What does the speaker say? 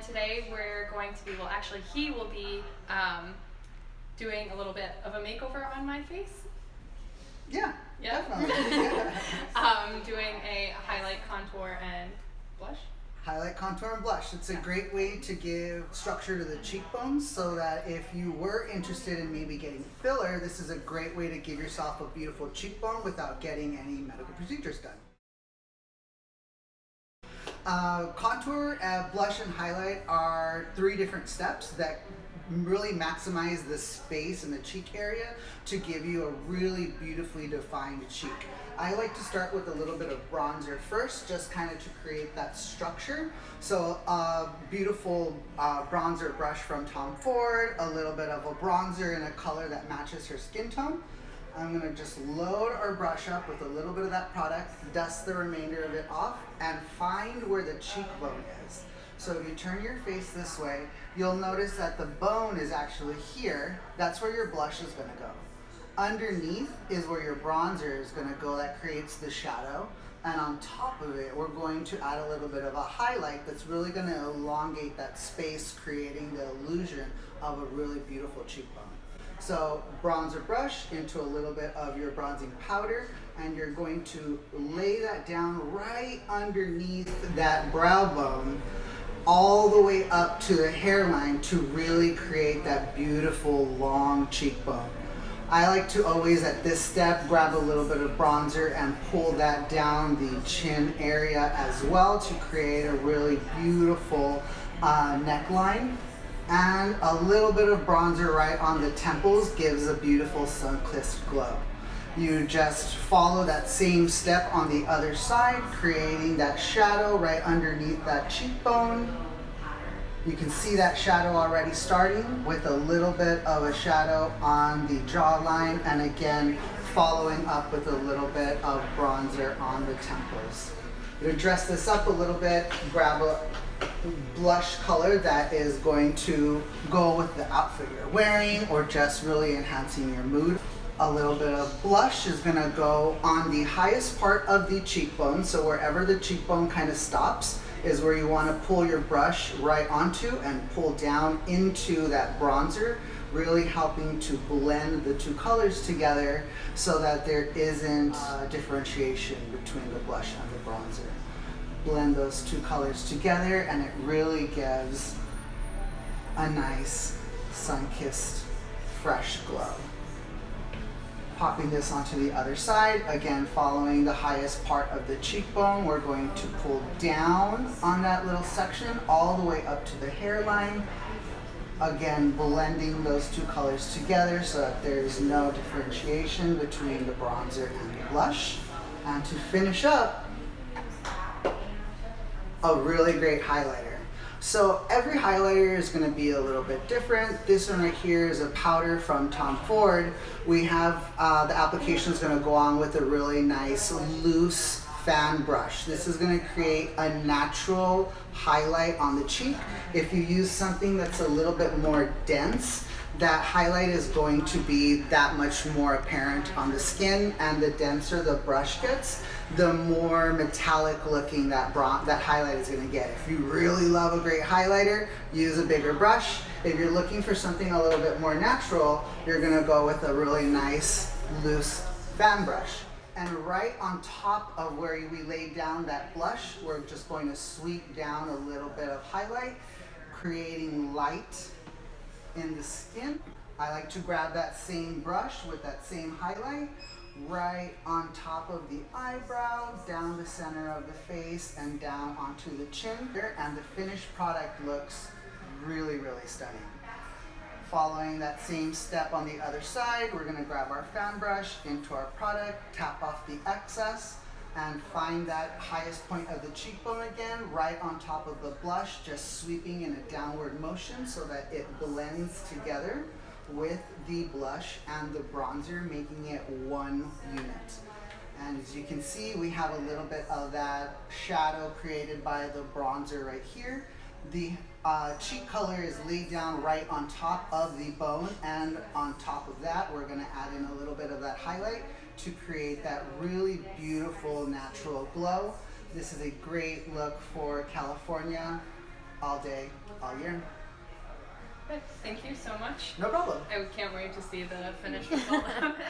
today we're going to be, well actually he will be doing a little bit of a makeover on my face. Yeah, Yeah. definitely. Doing a highlight, contour, and blush. Highlight, contour, and blush. It's a great way to give structure to the cheekbones so that if you were interested in maybe getting filler, this is a great way to give yourself a beautiful cheekbone without getting any medical procedures done. Contour, blush, and highlight are 3 different steps that really maximize the space in the cheek area to give you a really beautifully defined cheek. I like to start with a little bit of bronzer first, just kind of to create that structure. So a beautiful bronzer brush from Tom Ford, a little bit of a bronzer in a color that matches her skin tone. I'm going to just load our brush up with a little bit of that product, dust the remainder of it off, and find where the cheekbone is. So if you turn your face this way, you'll notice that the bone is actually here. That's where your blush is going to go. Underneath is where your bronzer is going to go, that creates the shadow. And on top of it, we're going to add a little bit of a highlight that's really going to elongate that space, creating the illusion of a really beautiful cheekbone. So bronzer brush into a little bit of your bronzing powder, and you're going to lay that down right underneath that brow bone, all the way up to the hairline to really create that beautiful long cheekbone. I like to always at this step grab a little bit of bronzer and pull that down the chin area as well to create a really beautiful neckline. And a little bit of bronzer right on the temples gives a beautiful sun-kissed glow. You just follow that same step on the other side, creating that shadow right underneath that cheekbone. You can see that shadow already starting with a little bit of a shadow on the jawline, and again following up with a little bit of bronzer on the temples. To dress this up a little bit, grab a blush color that is going to go with the outfit you're wearing or just really enhancing your mood. A little bit of blush is going to go on the highest part of the cheekbone, so wherever the cheekbone kind of stops is where you want to pull your brush right onto and pull down into that bronzer, really helping to blend the 2 colors together so that there isn't differentiation between the blush and the bronzer. Blend those 2 colors together and it really gives a nice sun-kissed fresh glow. Popping this onto the other side, again following the highest part of the cheekbone, we're going to pull down on that little section all the way up to the hairline. Again, blending those 2 colors together so that there's no differentiation between the bronzer and the blush. And to finish up, a really great highlighter. So every highlighter is going to be a little bit different. This one right here is a powder from Tom Ford. We have the application is going to go on with a really nice loose fan brush. This is going to create a natural highlight on the cheek. If you use something that's a little bit more dense, that highlight is going to be that much more apparent on the skin, and the denser the brush gets, the more metallic looking that highlight is going to get. If you really love a great highlighter, use a bigger brush. If you're looking for something a little bit more natural, you're going to go with a really nice loose fan brush. And right on top of where we laid down that blush, we're just going to sweep down a little bit of highlight, creating light in the skin. I like to grab that same brush with that same highlight right on top of the eyebrow, down the center of the face, and down onto the chin. And the finished product looks really, really stunning. Following that same step on the other side, we're going to grab our fan brush into our product, tap off the excess, and find that highest point of the cheekbone again, right on top of the blush, just sweeping in a downward motion so that it blends together with the blush and the bronzer, making it one unit. And as you can see, we have a little bit of that shadow created by the bronzer right here. The cheek color is laid down right on top of the bone, and on top of that, we're going to add in a little bit of that highlight to create that really beautiful natural glow. This is a great look for California. all day, all year. Good. Thank you so much. No problem. I can't wait to see the finished result of it.